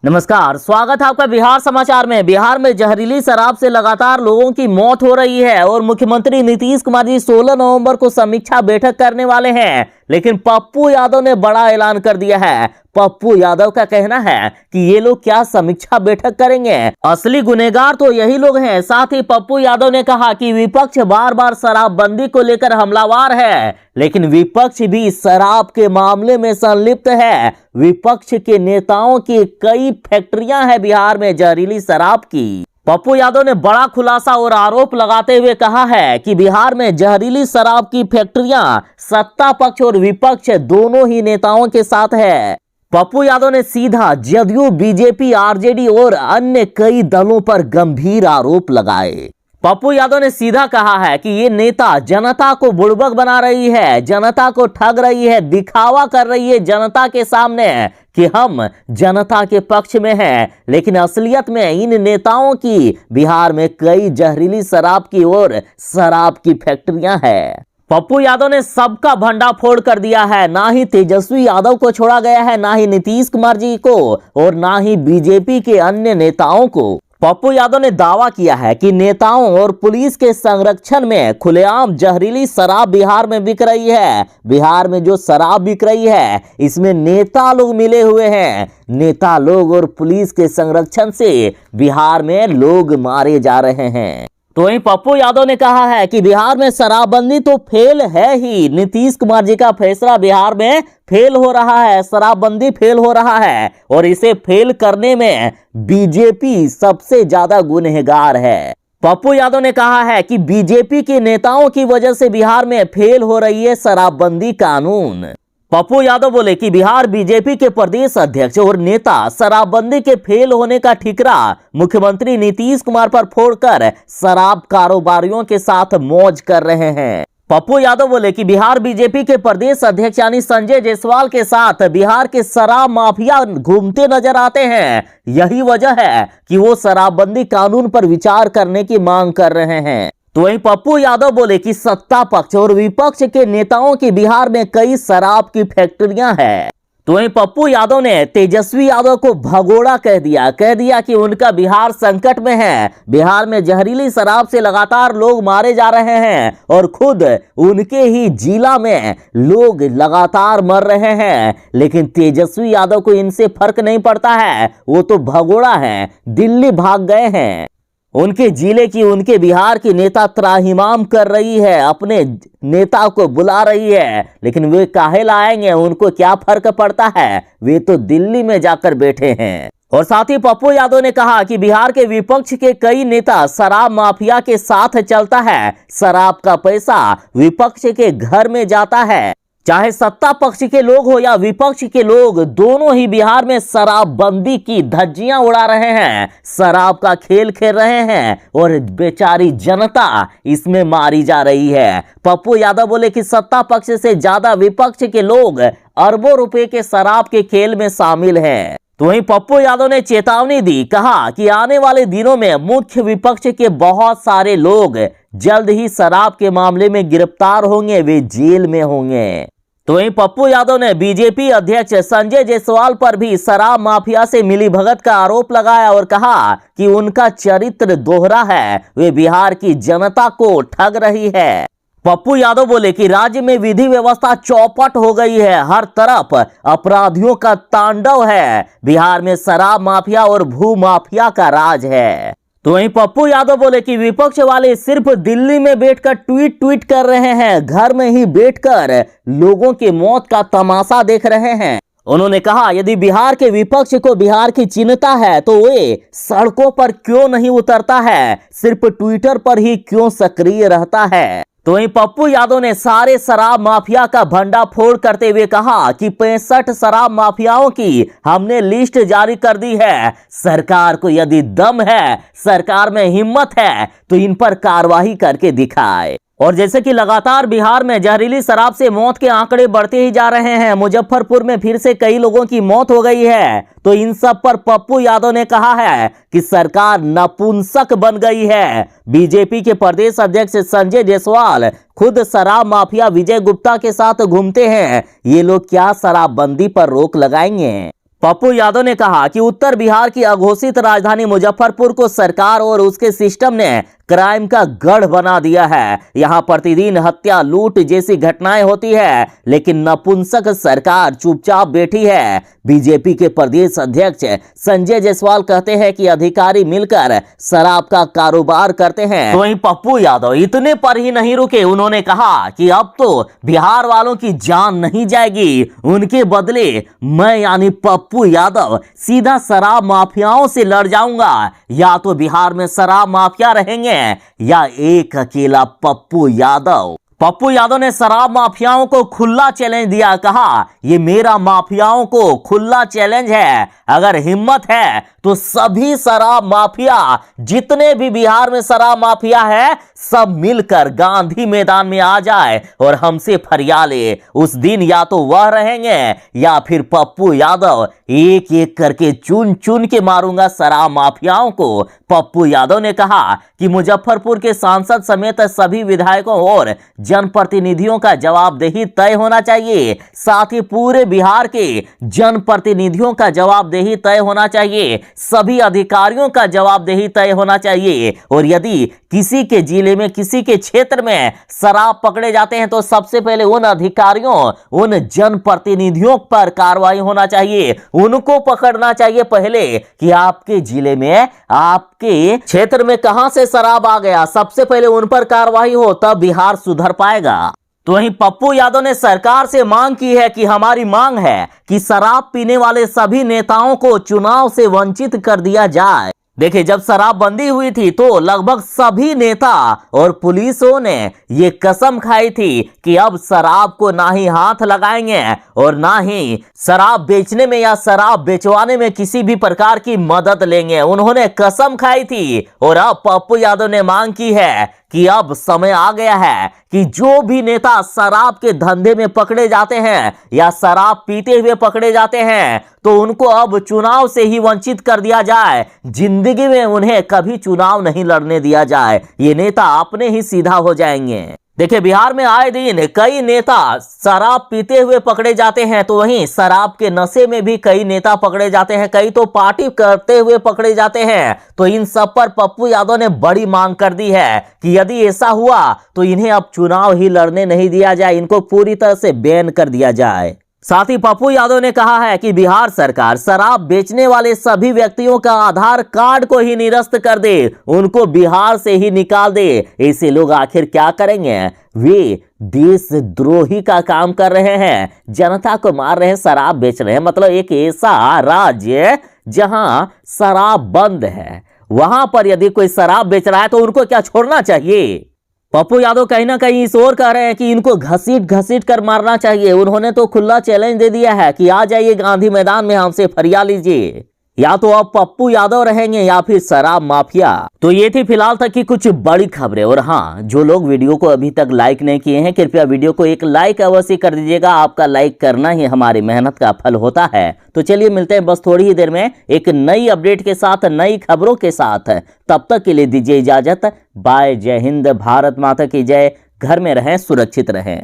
नमस्कार, स्वागत है आपका बिहार समाचार में। बिहार में जहरीली शराब से लगातार लोगों की मौत हो रही है और मुख्यमंत्री नीतीश कुमार जी 16 नवंबर को समीक्षा बैठक करने वाले हैं, लेकिन पप्पू यादव ने बड़ा ऐलान कर दिया है। पप्पू यादव का कहना है कि ये लोग क्या समीक्षा बैठक करेंगे, असली गुनहगार तो यही लोग हैं। साथ ही पप्पू यादव ने कहा कि विपक्ष बार बार शराबबंदी को लेकर हमलावर है, लेकिन विपक्ष भी शराब के मामले में संलिप्त है। विपक्ष के नेताओं की कई फैक्ट्रियां हैं बिहार में जहरीली शराब की। पप्पू यादव ने बड़ा खुलासा और आरोप लगाते हुए कहा है कि बिहार में जहरीली शराब की फैक्ट्रियां सत्ता पक्ष और विपक्ष दोनों ही नेताओं के साथ है। पप्पू यादव ने सीधा जदयू, बीजेपी, आरजेडी और अन्य कई दलों पर गंभीर आरोप लगाए। पप्पू यादव ने सीधा कहा है कि ये नेता जनता को बुड़बक बना रही है, जनता को ठग रही है, दिखावा कर रही है जनता के सामने कि हम जनता के पक्ष में हैं, लेकिन असलियत में इन नेताओं की बिहार में कई जहरीली शराब की और शराब की फैक्ट्रियां हैं। पप्पू यादव ने सबका भंडाफोड़ कर दिया है। ना ही तेजस्वी यादव को छोड़ा गया है, ना ही नीतीश कुमार जी को और ना ही बीजेपी के अन्य नेताओं को। पप्पू यादव ने दावा किया है कि नेताओं और पुलिस के संरक्षण में खुलेआम जहरीली शराब बिहार में बिक रही है। बिहार में जो शराब बिक रही है इसमें नेता लोग मिले हुए हैं। नेता लोग और पुलिस के संरक्षण से बिहार में लोग मारे जा रहे हैं। तो वहीं पप्पू यादव ने कहा है कि बिहार में शराबबंदी तो फेल है ही। नीतीश कुमार जी का फैसला बिहार में फेल हो रहा है, शराबबंदी फेल हो रहा है और इसे फेल करने में बीजेपी सबसे ज्यादा गुनहगार है। पप्पू यादव ने कहा है कि बीजेपी के नेताओं की वजह से बिहार में फेल हो रही है शराबबंदी कानून। पप्पू यादव बोले कि बिहार बीजेपी के प्रदेश अध्यक्ष और नेता शराबबंदी के फेल होने का ठिकरा मुख्यमंत्री नीतीश कुमार पर फोड़कर शराब कारोबारियों के साथ मौज कर रहे हैं। पप्पू यादव बोले कि बिहार बीजेपी के प्रदेश अध्यक्ष यानी संजय जायसवाल के साथ बिहार के शराब माफिया घूमते नजर आते हैं। यही वजह है कि वो शराबबंदी कानून पर विचार करने की मांग कर रहे हैं। तो वहीं पप्पू यादव बोले कि सत्ता पक्ष और विपक्ष के नेताओं की बिहार में कई शराब की फैक्ट्रियां हैं। तो वहीं पप्पू यादव ने तेजस्वी यादव को भगोड़ा कह दिया कि उनका बिहार संकट में है। बिहार में जहरीली शराब से लगातार लोग मारे जा रहे हैं और खुद उनके ही जिला में लोग लगातार मर रहे हैं, लेकिन तेजस्वी यादव को इनसे फर्क नहीं पड़ता है। वो तो भगोड़ा है, दिल्ली भाग गए हैं। उनके जिले की, उनके बिहार की नेता त्राहिमाम कर रही है, अपने नेता को बुला रही है, लेकिन वे काहे लाएंगे, उनको क्या फर्क पड़ता है, वे तो दिल्ली में जाकर बैठे हैं। और साथ ही पप्पू यादव ने कहा कि बिहार के विपक्ष के कई नेता शराब माफिया के साथ चलता है। शराब का पैसा विपक्ष के घर में जाता है। चाहे सत्ता पक्ष के लोग हो या विपक्ष के लोग, दोनों ही बिहार में शराबबंदी की धज्जियां उड़ा रहे हैं, शराब का खेल खेल रहे हैं और बेचारी जनता इसमें मारी जा रही है। पप्पू यादव बोले कि सत्ता पक्ष से ज्यादा विपक्ष के लोग अरबों रुपए के शराब के खेल में शामिल हैं। तो वहीं पप्पू यादव ने चेतावनी दी, कहा कि आने वाले दिनों में मुख्य विपक्ष के बहुत सारे लोग जल्द ही शराब के मामले में गिरफ्तार होंगे, वे जेल में होंगे। तो वहीं पप्पू यादव ने बीजेपी अध्यक्ष संजय जायसवाल पर भी शराब माफिया से मिलीभगत का आरोप लगाया और कहा कि उनका चरित्र दोहरा है, वे बिहार की जनता को ठग रही है। पप्पू यादव बोले कि राज्य में विधि व्यवस्था चौपट हो गई है, हर तरफ अपराधियों का तांडव है। बिहार में शराब माफिया और भू माफिया का राज है। तो वहीं पप्पू यादव बोले कि विपक्ष वाले सिर्फ दिल्ली में बैठकर ट्वीट कर रहे हैं, घर में ही बैठकर लोगों की मौत का तमाशा देख रहे हैं। उन्होंने कहा यदि बिहार के विपक्ष को बिहार की चिंता है तो वे सड़कों पर क्यों नहीं उतरता है, सिर्फ ट्विटर पर ही क्यों सक्रिय रहता है। तो वहीं पप्पू यादव ने सारे शराब माफिया का भंडाफोड़ करते हुए कहा कि 65 शराब माफियाओं की हमने लिस्ट जारी कर दी है। सरकार को यदि दम है, सरकार में हिम्मत है तो इन पर कार्रवाई करके दिखाए। और जैसे कि लगातार बिहार में जहरीली शराब से मौत के आंकड़े बढ़ते ही जा रहे हैं, मुजफ्फरपुर में फिर से कई लोगों की मौत हो गई है, तो इन सब पर पप्पू यादव ने कहा है कि सरकार नपुंसक बन गई है। बीजेपी के प्रदेश अध्यक्ष संजय जायसवाल खुद शराब माफिया विजय गुप्ता के साथ घूमते हैं, ये लोग क्या शराबबंदी पर रोक लगाएंगे। पप्पू यादव ने कहा कि उत्तर बिहार की अघोषित राजधानी मुजफ्फरपुर को सरकार और उसके सिस्टम ने क्राइम का गढ़ बना दिया है। यहां प्रतिदिन हत्या, लूट जैसी घटनाएं होती है, लेकिन नपुंसक सरकार चुपचाप बैठी है। बीजेपी के प्रदेश अध्यक्ष संजय जायसवाल कहते हैं कि अधिकारी मिलकर शराब का कारोबार करते हैं। तो वहीं पप्पू यादव इतने पर ही नहीं रुके, उन्होंने कहा कि अब तो बिहार वालों की जान नहीं जाएगी, उनके बदले मैं यानी पप्पू यादव सीधा शराब माफियाओं से लड़ जाऊंगा। या तो बिहार में शराब माफिया रहेंगे या एक अकेला पप्पू यादव। पप्पू यादव ने शराब माफियाओं को खुला चैलेंज दिया, कहा ये मेरा माफियाओं को खुला चैलेंज है, अगर हिम्मत है तो सभी शराब माफिया, जितने भी बिहार में शराब माफिया है, सब मिलकर गांधी मैदान में आ जाए और हमसे फरियाले। उस दिन या तो वह रहेंगे या फिर पप्पू यादव। एक एक करके चुन चुन के मारूंगा शराब माफियाओं को। पप्पू यादव ने कहा कि मुजफ्फरपुर के सांसद समेत सभी विधायकों और जनप्रतिनिधियों का जवाबदेही तय होना चाहिए। साथ ही पूरे बिहार के जनप्रतिनिधियों का जवाबदेही तय होना चाहिए, सभी अधिकारियों का जवाबदेही तय होना चाहिए। और यदि किसी के जिले में, किसी के क्षेत्र में शराब पकड़े जाते हैं तो सबसे पहले उन अधिकारियों, उन जनप्रतिनिधियों पर कार्रवाई होना चाहिए, उनको पकड़ना चाहिए पहले कि आपके जिले में, आपके क्षेत्र में कहां से शराब आ गया, सबसे पहले उन पर कार्रवाई हो, तब बिहार सुधर पाएगा। तो वहीं पप्पू यादव ने सरकार से मांग की है कि हमारी मांग है कि शराब पीने वाले सभी नेताओं को चुनाव से वंचित कर दिया जाए। देखिए, जब शराबबंदी हुई थी तो लगभग सभी नेता और पुलिसों ने ये कसम खाई थी कि अब शराब को ना ही हाथ लगाएंगे और ना ही शराब बेचने में या शराब बेचवाने में किसी भी प्रकार की मदद लेंगे। उन्होंने कसम खाई थी और अब पप्पू यादव ने मांग की है कि अब समय आ गया है कि जो भी नेता शराब के धंधे में पकड़े जाते हैं या शराब पीते हुए पकड़े जाते हैं तो उनको अब चुनाव से ही वंचित कर दिया जाए, जिंदगी में उन्हें कभी चुनाव नहीं लड़ने दिया जाए। ये नेता अपने ही सीधा हो जाएंगे। देखिए, बिहार में आए दिन कई नेता शराब पीते हुए पकड़े जाते हैं, तो वहीं शराब के नशे में भी कई नेता पकड़े जाते हैं, कई तो पार्टी करते हुए पकड़े जाते हैं। तो इन सब पर पप्पू यादव ने बड़ी मांग कर दी है कि यदि ऐसा हुआ तो इन्हें अब चुनाव ही लड़ने नहीं दिया जाए, इनको पूरी तरह से बैन कर दिया जाए। साथ ही पप्पू यादव ने कहा है कि बिहार सरकार शराब बेचने वाले सभी व्यक्तियों का आधार कार्ड को ही निरस्त कर दे, उनको बिहार से ही निकाल दे। ऐसे लोग आखिर क्या करेंगे? वे देशद्रोही का काम कर रहे हैं, जनता को मार रहे हैं, शराब बेच रहे हैं। मतलब एक ऐसा राज्य जहां शराब बंद है, वहां पर यदि कोई शराब बेच रहा है तो उनको क्या छोड़ना चाहिए? पप्पू यादव कहीं ना कहीं इस ओर कह रहे हैं कि इनको घसीट घसीट कर मारना चाहिए। उन्होंने तो खुला चैलेंज दे दिया है कि आ जाइए गांधी मैदान में, हमसे फरिया लीजिए। या तो अब पप्पू यादव रहेंगे या फिर शराब माफिया। तो ये थी फिलहाल तक की कुछ बड़ी खबरें। और हाँ, जो लोग वीडियो को अभी तक लाइक नहीं किए हैं, कृपया वीडियो को एक लाइक अवश्य कर दीजिएगा। आपका लाइक करना ही हमारी मेहनत का फल होता है। तो चलिए मिलते हैं बस थोड़ी ही देर में एक नई अपडेट के साथ, नई खबरों के साथ। तब तक के लिए दीजिए इजाजत। बाय। जय हिंद, भारत माता की जय। घर में रहें, सुरक्षित रहें।